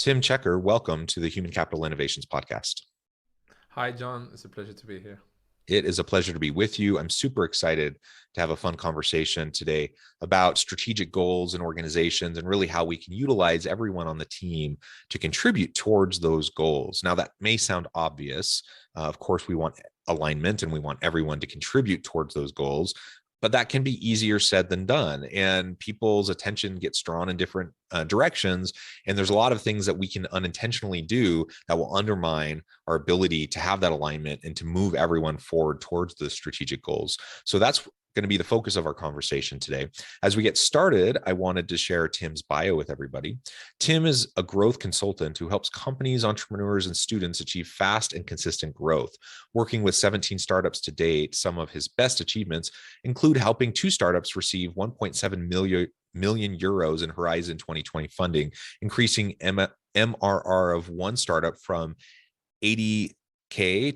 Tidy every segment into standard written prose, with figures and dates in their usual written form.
Tim Checker, welcome to the Human Capital Innovations Podcast. Hi, John. It's a pleasure to be here. It is a pleasure to be with you. I'm super excited to have a fun conversation today about strategic goals and organizations and really how we can utilize everyone on the team to contribute towards those goals. Now, that may sound obvious. Of course, we want alignment and we want everyone to contribute towards those goals, but that can be easier said than done. And people's attention gets drawn in different directions. And there's a lot of things that we can unintentionally do that will undermine our ability to have that alignment and to move everyone forward towards the strategic goals. So that's going to be the focus of our conversation today. As we get started, I wanted to share Tim's bio with everybody. Tim is a growth consultant who helps companies, entrepreneurs, and students achieve fast and consistent growth. Working with 17 startups to date, some of his best achievements include helping two startups receive 1.7 million euros in Horizon 2020 funding, increasing MRR of one startup from 80K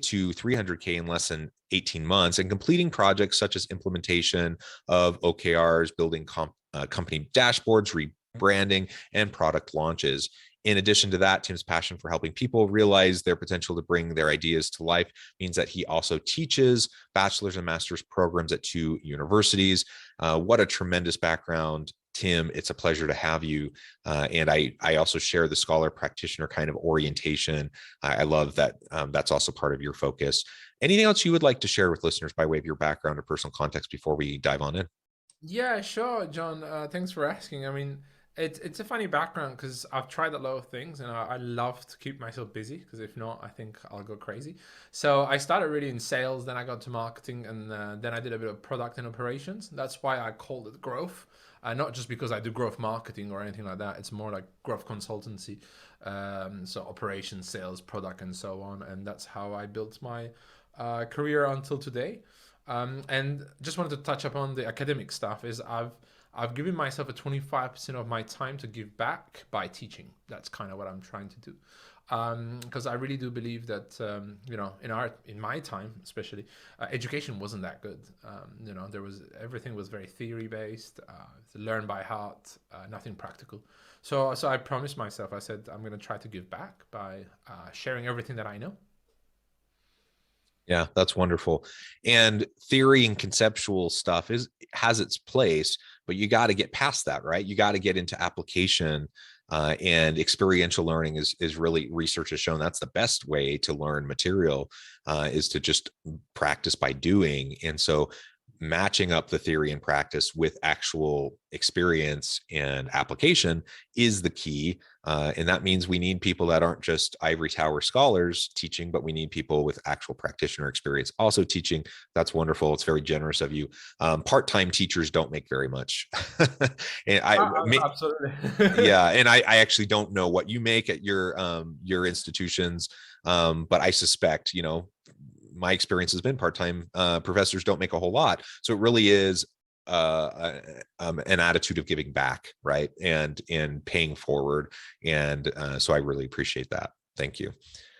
to 300K in less than 18 months, and completing projects such as implementation of OKRs, building company dashboards, rebranding, and product launches. In addition to that, Tim's passion for helping people realize their potential to bring their ideas to life means that he also teaches bachelor's and master's programs at two universities. What a tremendous background, Tim. It's a pleasure to have you. And I also share the scholar practitioner kind of orientation. I love that that's also part of your focus. Anything else you would like to share with listeners by way of your background or personal context before we dive on in? Yeah, sure, John. Thanks for asking. I mean, it's a funny background because I've tried a lot of things and I love to keep myself busy because if not, I think I'll go crazy. So I started really in sales, then I got to marketing, and then I did a bit of product and operations. That's why I called it growth. Not just because I do growth marketing or anything like that. It's more like growth consultancy. So operations, sales, product, and so on. And that's how I built my career until today. And just wanted to touch upon the academic stuff. Is I've given myself a 25% of my time to give back by teaching. That's kind of what I'm trying to do. Because I really do believe that in my time especially, education wasn't that good. There was everything was very theory based, learn by heart, nothing practical. So I promised myself. I said I'm going to try to give back by sharing everything that I know. Yeah, that's wonderful. And theory and conceptual stuff has its place, but you got to get past that, right? You got to get into application. And experiential learning is really, research has shown that's the best way to learn material, is to just practice by doing. And so matching up the theory and practice with actual experience and application is the key. And that means we need people that aren't just ivory tower scholars teaching, but we need people with actual practitioner experience also teaching. That's wonderful. It's very generous of you. Part-time teachers don't make very much. And Absolutely. yeah, and I actually don't know what you make at your institutions, but I suspect, my experience has been part-time professors don't make a whole lot. So it really is an attitude of giving back, right? And paying forward. And so I really appreciate that. Thank you.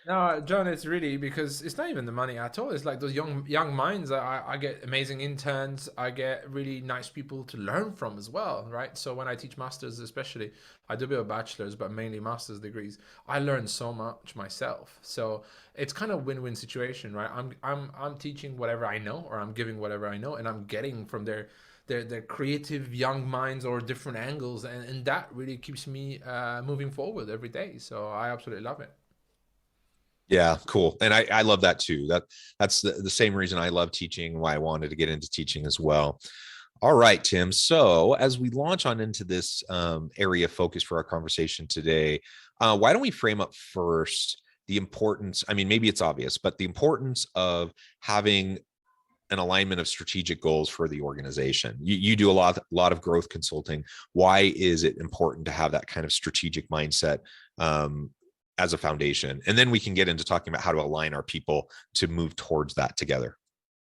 No, John, it's really because it's not even the money at all. It's like those young minds. I get amazing interns. I get really nice people to learn from as well, right? So when I teach masters, especially, I do a bit of bachelor's, but mainly master's degrees. I learn so much myself. So it's kind of win-win situation, right? I'm teaching whatever I know, or I'm giving whatever I know, and I'm getting from their creative young minds or different angles, and that really keeps me moving forward every day. So I absolutely love it. Yeah, cool. And I love that too. That's the same reason I love teaching, why I wanted to get into teaching as well. All right, Tim. So as we launch on into this area of focus for our conversation today, why don't we frame up first the importance? I mean, maybe it's obvious, but the importance of having an alignment of strategic goals for the organization. You do a lot of growth consulting. Why is it important to have that kind of strategic mindset as a foundation? And then we can get into talking about how to align our people to move towards that together.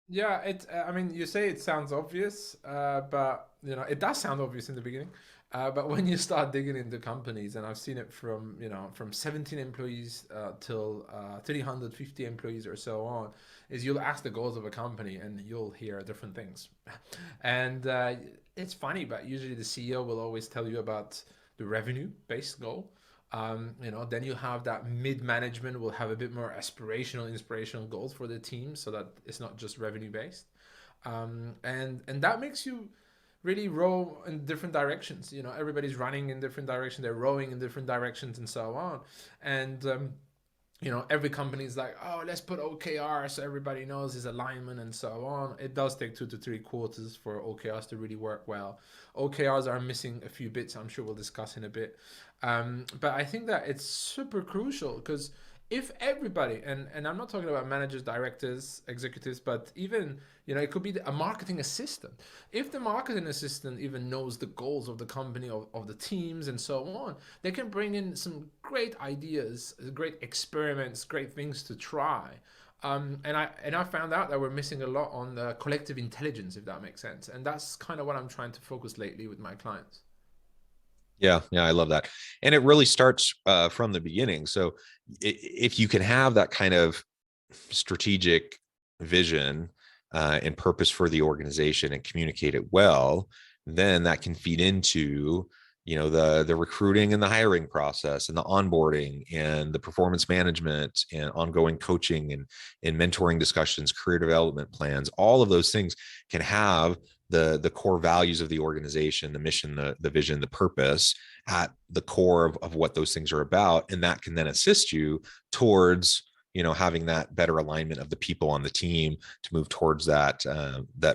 Yeah, it. I mean, you say it sounds obvious, but it does sound obvious in the beginning. But when you start digging into companies, and I've seen it from from 17 employees till 350 employees or so on, is you'll ask the goals of a company and you'll hear different things. And it's funny, but usually the CEO will always tell you about the revenue-based goal. Then you have that mid management will have a bit more aspirational, inspirational goals for the team, so that it's not just revenue based. And that makes you really row in different directions. Everybody's running in different directions, they're rowing in different directions, and so on. And every company is like, oh, let's put OKR so everybody knows his alignment and so on. It does take 2 to 3 quarters for OKRs to really work well. OKRs are missing a few bits, I'm sure we'll discuss in a bit. But I think that it's super crucial, because if everybody, and I'm not talking about managers, directors, executives, but even, it could be a marketing assistant. If the marketing assistant even knows the goals of the company, of the teams and so on, they can bring in some great ideas, great experiments, great things to try. And I found out that we're missing a lot on the collective intelligence, if that makes sense. And that's kind of what I'm trying to focus lately with my clients. Yeah, yeah, I love that. And it really starts from the beginning. So if you can have that kind of strategic vision and purpose for the organization and communicate it well, then that can feed into the recruiting and the hiring process and the onboarding and the performance management and ongoing coaching and mentoring discussions, career development plans. All of those things can have the core values of the organization, the mission, the vision, the purpose at the core of what those things are about. And that can then assist you towards having that better alignment of the people on the team to move towards that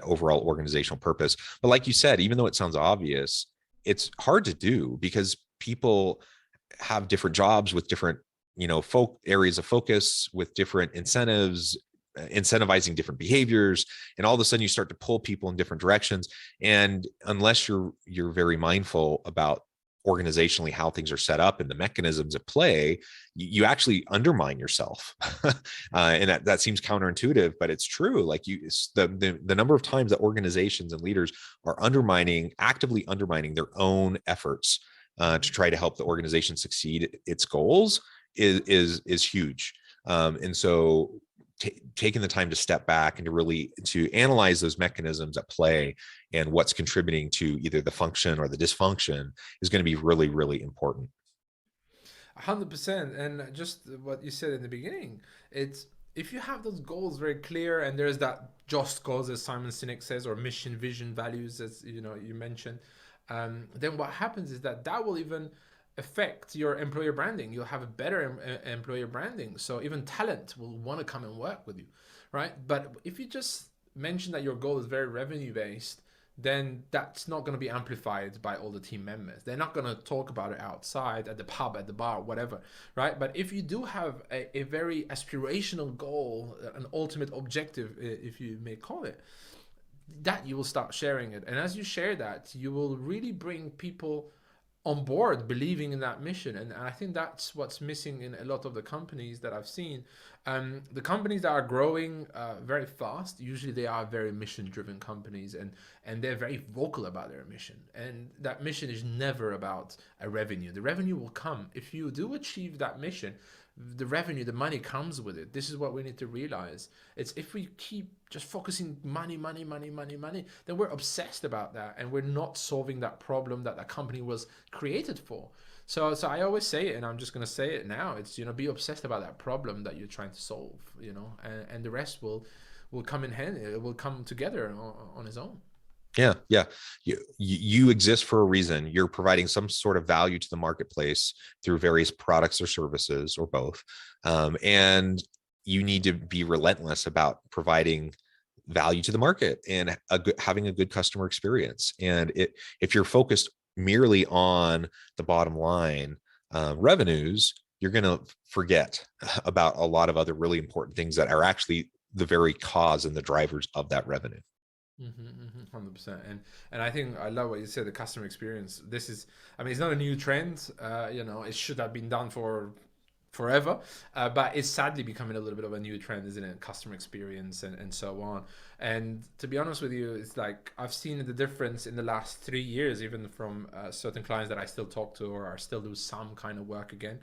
overall organizational purpose. But like you said, even though it sounds obvious, it's hard to do because people have different jobs with different areas of focus, with different incentives, incentivizing different behaviors, and all of a sudden you start to pull people in different directions. And unless you're very mindful about organizationally how things are set up and the mechanisms at play, you actually undermine yourself. And that seems counterintuitive, but it's true. Like the number of times that organizations and leaders are actively undermining their own efforts to try to help the organization succeed its goals is huge. And so taking the time to step back and to analyze those mechanisms at play and what's contributing to either the function or the dysfunction is going to be really, really important. 100%. And just what you said in the beginning, it's if you have those goals very clear, and there's that just cause, as Simon Sinek says, or mission, vision, values, as you mentioned, then what happens is that will even affect your employer branding. You'll have a better employer branding, so even talent will want to come and work with you, right? But if you just mention that your goal is very revenue based, then that's not going to be amplified by all the team members. They're not going to talk about it outside at the pub, at the bar, whatever, right? But if you do have a very aspirational goal, an ultimate objective, if you may call it, that you will start sharing it. And as you share that, you will really bring people on board believing in that mission. And I think that's what's missing in a lot of the companies that I've seen. The companies that are growing very fast, usually they are very mission driven companies, and they're very vocal about their mission. And that mission is never about a revenue. The revenue will come if you do achieve that mission. The revenue, the money comes with it. This is what we need to realize. It's if we keep just focusing money, money, money, money, money, then we're obsessed about that, and we're not solving that problem that company was created for. So I always say it, and I'm just gonna say it now. It's be obsessed about that problem that you're trying to solve. And the rest will come in hand. It will come together on its own. Yeah, yeah. You exist for a reason. You're providing some sort of value to the marketplace through various products or services or both. And you need to be relentless about providing value to the market and having a good customer experience. And if you're focused merely on the bottom line revenues, you're going to forget about a lot of other really important things that are actually the very cause and the drivers of that revenue. 100%. And I think I love what you said, the customer experience. This is, I mean, it's not a new trend. It should have been done for forever, but it's sadly becoming a little bit of a new trend, isn't it? Customer experience and so on. And to be honest with you, it's like I've seen the difference in the last 3 years, even from certain clients that I still talk to or I still do some kind of work again.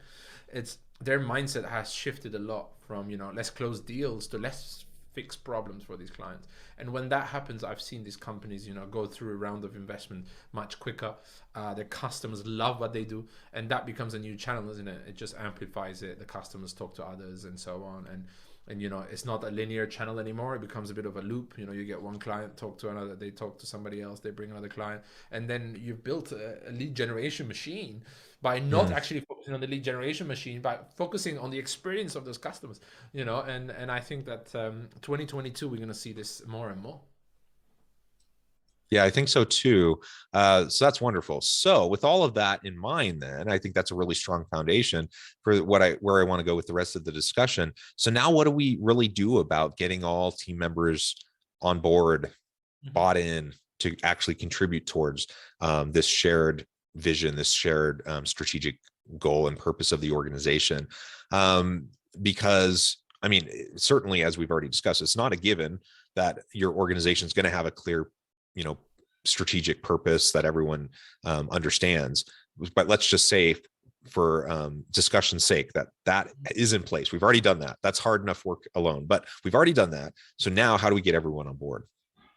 It's their mindset has shifted a lot from let's close deals to let's fix problems for these clients. And when that happens, I've seen these companies, go through a round of investment much quicker. Their customers love what they do, and that becomes a new channel, isn't it? It just amplifies it. The customers talk to others and so on. And it's not a linear channel anymore. It becomes a bit of a loop. You get one client talk to another, they talk to somebody else, they bring another client, and then you've built a lead generation machine by not actually focusing on the lead generation machine, by focusing on the experience of those customers. And I think that 2022 we're going to see this more and more. Yeah, I think so too. So that's wonderful. So with all of that in mind, then I think that's a really strong foundation for where I want to go with the rest of the discussion. So now what do we really do about getting all team members on board, bought in to actually contribute towards this shared vision, this shared strategic goal and purpose of the organization? Because I mean, certainly, as we've already discussed, it's not a given that your organization is going to have a clear strategic purpose that everyone understands. But let's just say, for discussion's sake, that is in place. We've already done that. That's hard enough work alone, but we've already done that. So now how do we get everyone on board?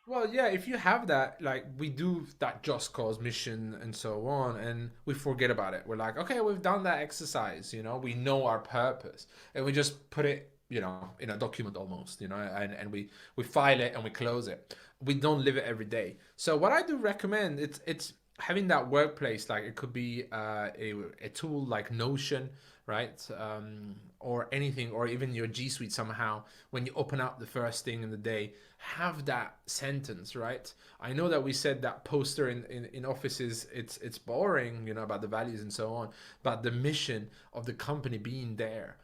Well, yeah, if you have that, like we do that just cause mission and so on, and we forget about it. We're like, okay, we've done that exercise, we know our purpose, and we just put it, in a document almost, and we file it and we close it. We don't live it every day. So what I do recommend, it's having that workplace, like it could be a tool like Notion, right? Or anything, or even your G Suite somehow. When you open up the first thing in the day, have that sentence, right? I know that we said that poster in offices, it's boring, about the values and so on, but the mission of the company being there.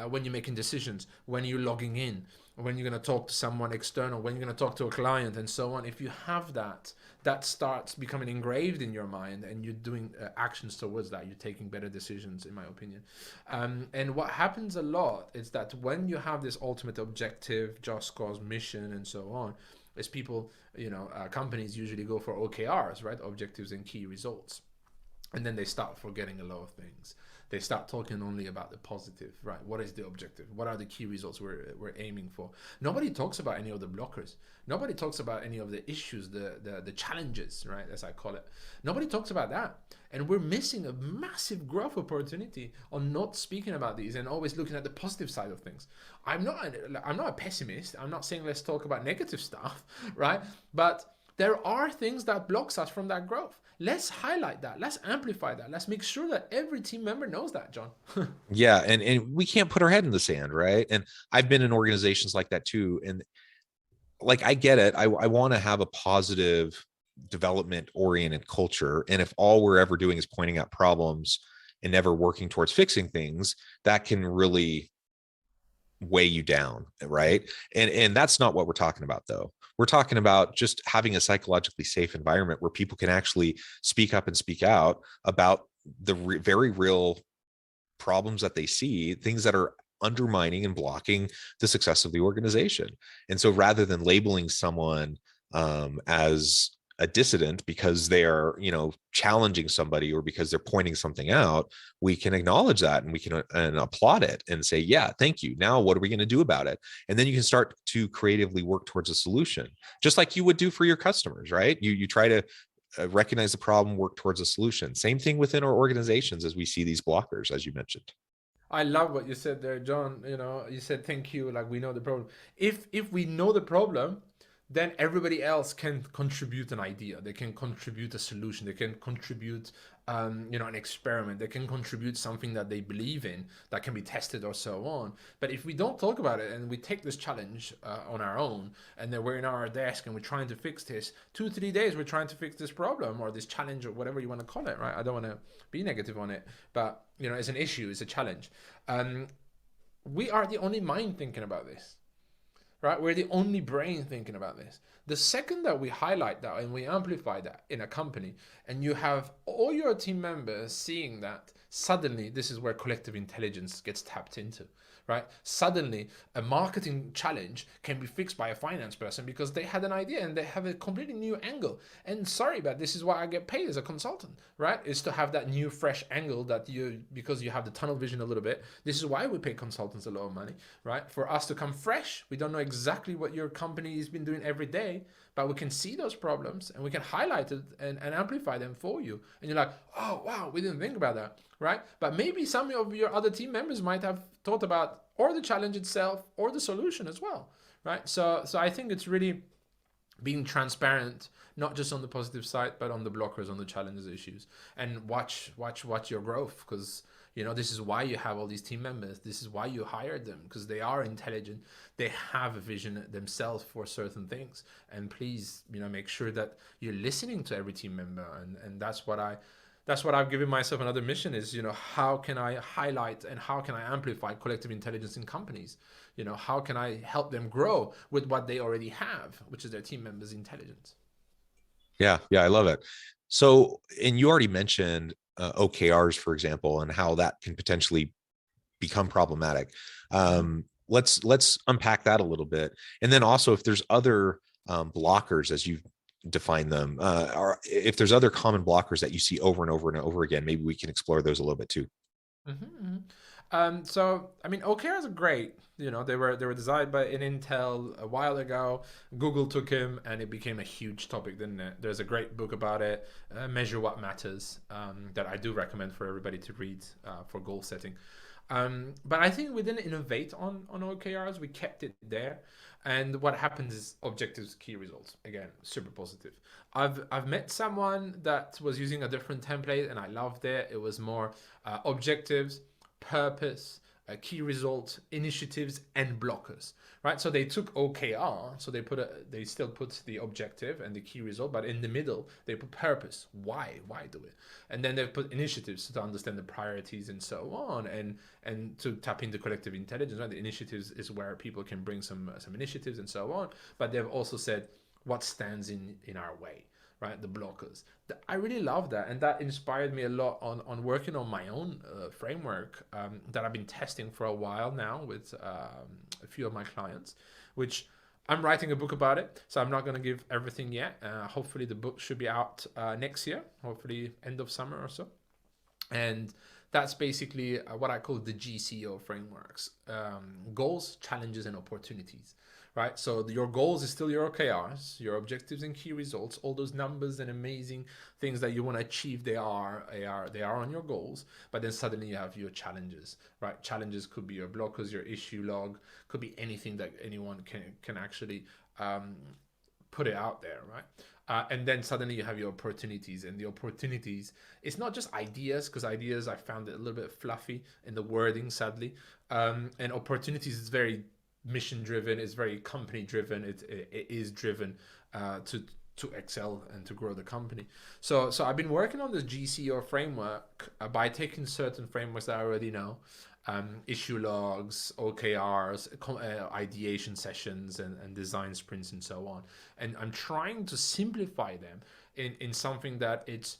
When you're making decisions, when you're logging in, when you're going to talk to someone external, when you're going to talk to a client and so on. If you have that starts becoming engraved in your mind, and you're doing actions towards that. You're taking better decisions, in my opinion. And what happens a lot is that when you have this ultimate objective, just cause, mission, and so on, is people, companies usually go for OKRs, right? Objectives and key results. And then they start forgetting a lot of things. They start talking only about the positive, right? What is the objective? What are the key results we're aiming for? Nobody talks about any of the blockers. Nobody talks about any of the issues, the challenges, right? As I call it. Nobody talks about that. And we're missing a massive growth opportunity on not speaking about these and always looking at the positive side of things. I'm not a pessimist. I'm not saying let's talk about negative stuff, right? But there are things that blocks us from that growth. Let's highlight that. Let's amplify that. Let's make sure that every team member knows that, John. Yeah. And we can't put our head in the sand, right? And I've been in organizations like that too. And like, I get it. I want to have a positive development oriented culture. And if all we're ever doing is pointing out problems and never working towards fixing things, that can really weigh you down, right? And that's not what we're talking about, though. We're talking about just having a psychologically safe environment where people can actually speak up and speak out about the very real problems that they see, things that are undermining and blocking the success of the organization. And so rather than labeling someone as a dissident because they are, challenging somebody or because they're pointing something out, we can acknowledge that and we can and applaud it and say, yeah, thank you. Now, what are we going to do about it? And then you can start to creatively work towards a solution, just like you would do for your customers, right? You try to recognize the problem, work towards a solution. Same thing within our organizations as we see these blockers, as you mentioned. I love what you said there, John. You said thank you, like we know the problem. If we know the problem, then everybody else can contribute an idea. They can contribute a solution. They can contribute, an experiment. They can contribute something that they believe in that can be tested or so on. But if we don't talk about it and we take this challenge on our own, and then we're in our desk and we're trying to fix this, 2-3 days we're trying to fix this problem or this challenge or whatever you want to call it, right? I don't want to be negative on it, but it's an issue, it's a challenge. We are the only mind thinking about this. Right? We're the only brain thinking about this. The second that we highlight that and we amplify that in a company, and you have all your team members seeing that, suddenly this is where collective intelligence gets tapped into, right? Suddenly, a marketing challenge can be fixed by a finance person because they had an idea and they have a completely new angle. And sorry, but this is why I get paid as a consultant, right? Is to have that new, fresh angle that because you have the tunnel vision a little bit. This is why we pay consultants a lot of money, right? For us to come fresh, we don't know exactly what your company has been doing every day, but we can see those problems and we can highlight it and amplify them for you. And you're like, oh, wow, we didn't think about that, right? But maybe some of your other team members might have thought about or the challenge itself or the solution as well, right? So I think it's really being transparent, not just on the positive side, but on the blockers, on the challenges, issues, and watch your growth, because this is why you have all these team members. This is why you hired them, because they are intelligent, they have a vision themselves for certain things, and please, make sure that you're listening to every team member, and that's what I've given myself another mission is, how can I highlight and how can I amplify collective intelligence in companies? How can I help them grow with what they already have, which is their team members' intelligence? Yeah, yeah, I love it. So, and you already mentioned OKRs, for example, and how that can potentially become problematic. Mm-hmm. Let's unpack that a little bit, and then also if there's other blockers as you define them, or if there's other common blockers that you see over and over and over again, maybe we can explore those a little bit too. Mm-hmm. So I mean, OKRs are great. They were designed by an Intel a while ago. Google took him, and it became a huge topic, didn't it? There's a great book about it, Measure What Matters, that I do recommend for everybody to read for goal setting. But I think we didn't innovate on OKRs. We kept it there. And what happens is objectives, key results. Again, super positive. I've met someone that was using a different template and I loved it. It was more objectives, purpose, key results, initiatives, and blockers. Right. So they took OKR. So they still put the objective and the key result, but in the middle they put purpose. Why? Why do it? And then they put initiatives to understand the priorities and so on, and to tap into collective intelligence. Right. The initiatives is where people can bring some initiatives and so on. But they've also said what stands in our way, right? The blockers. I really love that, and that inspired me a lot on working on my own framework that I've been testing for a while now with a few of my clients, which I'm writing a book about it, so I'm not going to give everything yet. Hopefully, the book should be out next year, hopefully end of summer or so, and that's basically what I call the GCO frameworks: goals, challenges, and opportunities. Right. So your goals is still your OKRs, your objectives and key results, all those numbers and amazing things that you want to achieve. They are on your goals. But then suddenly you have your challenges. Right. Challenges could be your blockers, your issue log, could be anything that anyone can actually put it out there. Right. And then suddenly you have your opportunities, and the opportunities, it's not just ideas, because ideas I found it a little bit fluffy in the wording, sadly. And opportunities is very mission driven, it's very company driven, it is driven to excel and to grow the company. So I've been working on this GCO framework by taking certain frameworks that I already know, issue logs, OKRs, ideation sessions, and design sprints, and so on. And I'm trying to simplify them in something that it's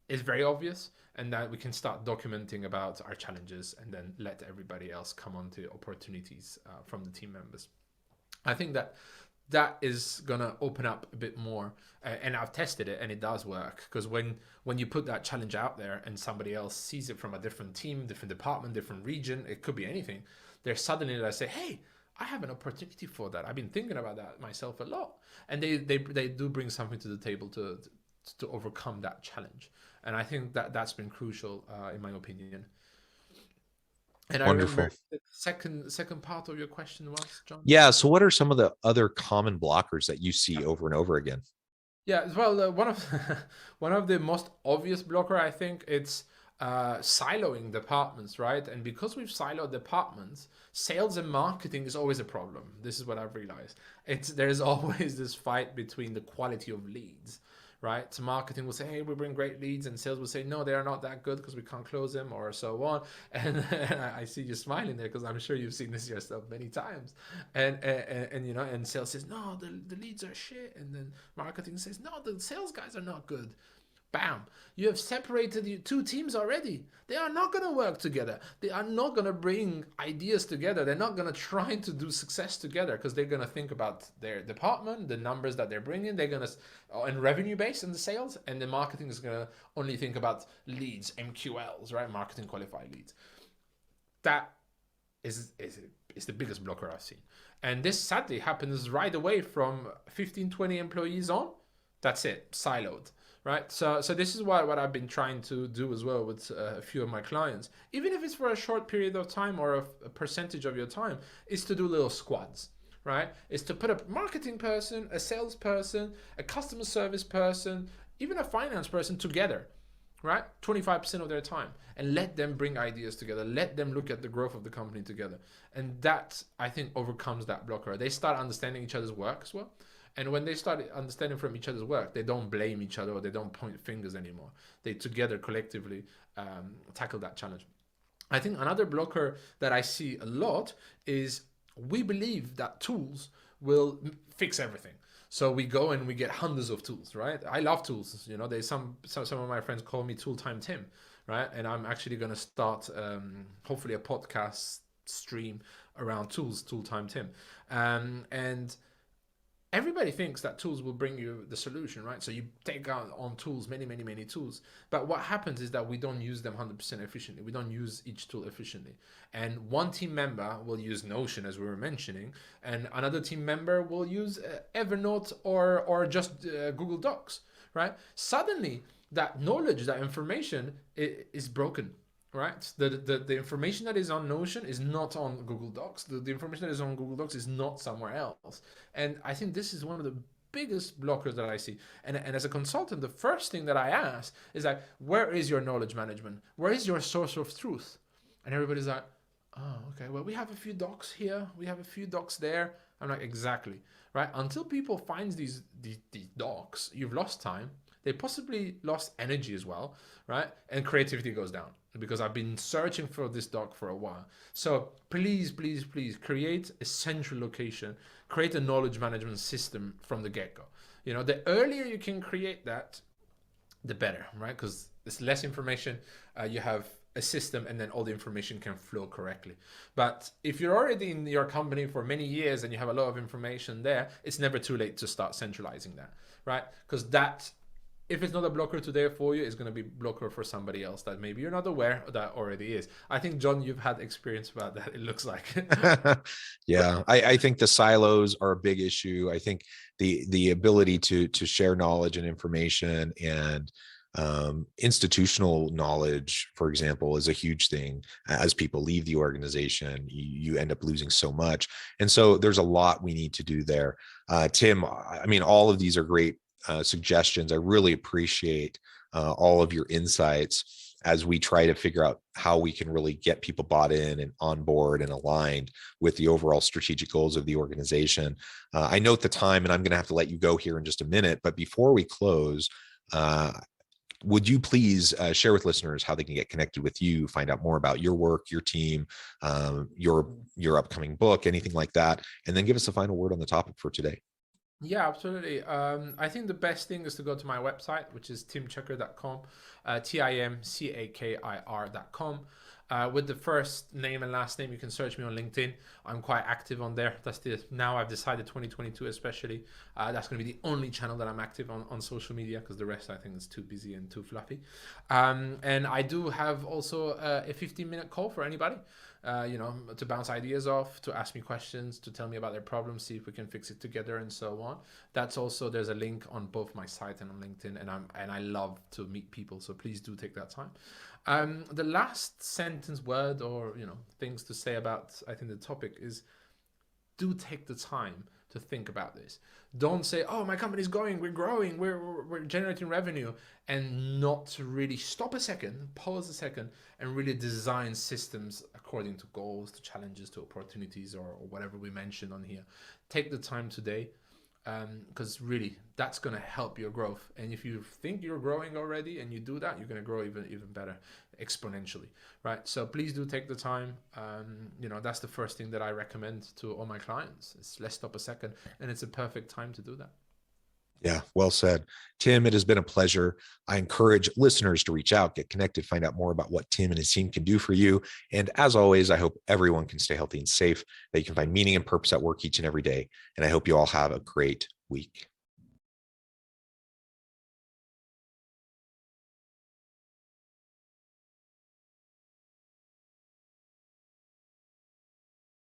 very obvious, and that we can start documenting about our challenges and then let everybody else come on to opportunities from the team members. I think that is gonna open up a bit more, and I've tested it and it does work, because when you put that challenge out there and somebody else sees it from a different team, different department, different region, it could be anything, they're suddenly they say, hey, I have an opportunity for that, I've been thinking about that myself a lot, and they do bring something to the table to overcome that challenge. And I think that's been crucial, in my opinion. And I remember Wonderful. the second part of your question was, John. Yeah. So, what are some of the other common blockers that you see over and over again? Yeah, well, one of one of the most obvious blocker, I think, it's siloing departments, right? And because we've siloed departments, sales and marketing is always a problem. This is what I've realized. There's always this fight between the quality of leads, right? So marketing will say, hey, we bring great leads, and sales will say, no, they are not that good because we can't close them, or so on. And I see you smiling there, because I'm sure you've seen this yourself many times. And sales says, no, the leads are shit, and then marketing says, no, the sales guys are not good. Bam. You have separated your two teams already. They are not going to work together. They are not going to bring ideas together. They're not going to try to do success together because they're going to think about their department, the numbers that they're bringing. They're going to, and revenue based in the sales, and the marketing is going to only think about leads, MQLs, right? Marketing qualified leads. That is the biggest blocker I've seen. And this sadly happens right away from 15, 20 employees on. That's it, siloed, right? So this is what I've been trying to do as well with a few of my clients, even if it's for a short period of time or a percentage of your time, is to do little squads, right? Is to put a marketing person, a sales person, a customer service person, even a finance person together, right? 25% of their time, and let them bring ideas together. Let them look at the growth of the company together. And that, I think, overcomes that blocker. They start understanding each other's work as well. And when they start understanding from each other's work, they don't blame each other or they don't point fingers anymore. They together collectively tackle that challenge. I think another blocker that I see a lot is we believe that tools will fix everything. So we go and we get hundreds of tools, right? I love tools. You know, there's some of my friends call me Tool Time Tim, right? And I'm actually going to start hopefully a podcast stream around tools, Tool Time Tim, and everybody thinks that tools will bring you the solution, right? So you take out on tools, many tools. But what happens is that we don't use them 100% efficiently. We don't use each tool efficiently. And one team member will use Notion, as we were mentioning, and another team member will use Evernote or just Google Docs, right? Suddenly, that knowledge, that information is broken. Right, the information that is on Notion is not on Google Docs. The information that is on Google Docs is not somewhere else. And I think this is one of the biggest blockers that I see. And as a consultant, the first thing that I ask is like, where is your knowledge management? Where is your source of truth? And everybody's like, oh, okay, well, we have a few docs here, we have a few docs there. I'm like, exactly, right? Until people find these docs, you've lost time. They possibly lost energy as well, right? And creativity goes down because I've been searching for this doc for a while. So please create a central location, create a knowledge management system from the get-go. You know, the earlier you can create that, the better, right? Because there's less information, you have a system, and then all the information can flow correctly. But if you're already in your company for many years and you have a lot of information there, it's never too late to start centralizing that, right? Because that, if it's not a blocker today for you, it's going to be blocker for somebody else that maybe you're not aware that already is. I think, John, you've had experience about that, it looks like. Yeah, I think the silos are a big issue. I think the ability to share knowledge and information and institutional knowledge, for example, is a huge thing. As people leave the organization, you end up losing so much. And so there's a lot we need to do there. Tim, I mean, all of these are great suggestions. I really appreciate all of your insights as we try to figure out how we can really get people bought in and on board and aligned with the overall strategic goals of the organization. I note the time, and I'm going to have to let you go here in just a minute. But before we close, would you please share with listeners how they can get connected with you, find out more about your work, your team, your upcoming book, anything like that, and then give us a final word on the topic for today? Yeah, absolutely. I think the best thing is to go to my website, which is timcakir.com, timcakir.com. With the first name and last name, you can search me on LinkedIn. I'm quite active on there. Now I've decided 2022 especially, that's going to be the only channel that I'm active on social media, because the rest I think is too busy and too fluffy. And I do have also a 15-minute call for anybody. To bounce ideas off, to ask me questions, to tell me about their problems, see if we can fix it together, and so on. That's also, there's a link on both my site and on LinkedIn, and I love to meet people, so please do take that time. The last sentence, word, or things to say about, I think, the topic is, do take the time to think about this. Don't say, oh, my company's growing, we're generating revenue, and not really stop a second, pause a second, and really design systems according to goals, to challenges, to opportunities, or whatever we mentioned on here. Take the time today, because really that's going to help your growth. And if you think you're growing already and you do that, you're going to grow even better, exponentially, right? So please do take the time. That's the first thing that I recommend to all my clients. Let's stop a second, and it's a perfect time to do that. Yeah, well said. Tim, it has been a pleasure. I encourage listeners to reach out, get connected, find out more about what Tim and his team can do for you. And as always, I hope everyone can stay healthy and safe, that you can find meaning and purpose at work each and every day. And I hope you all have a great week.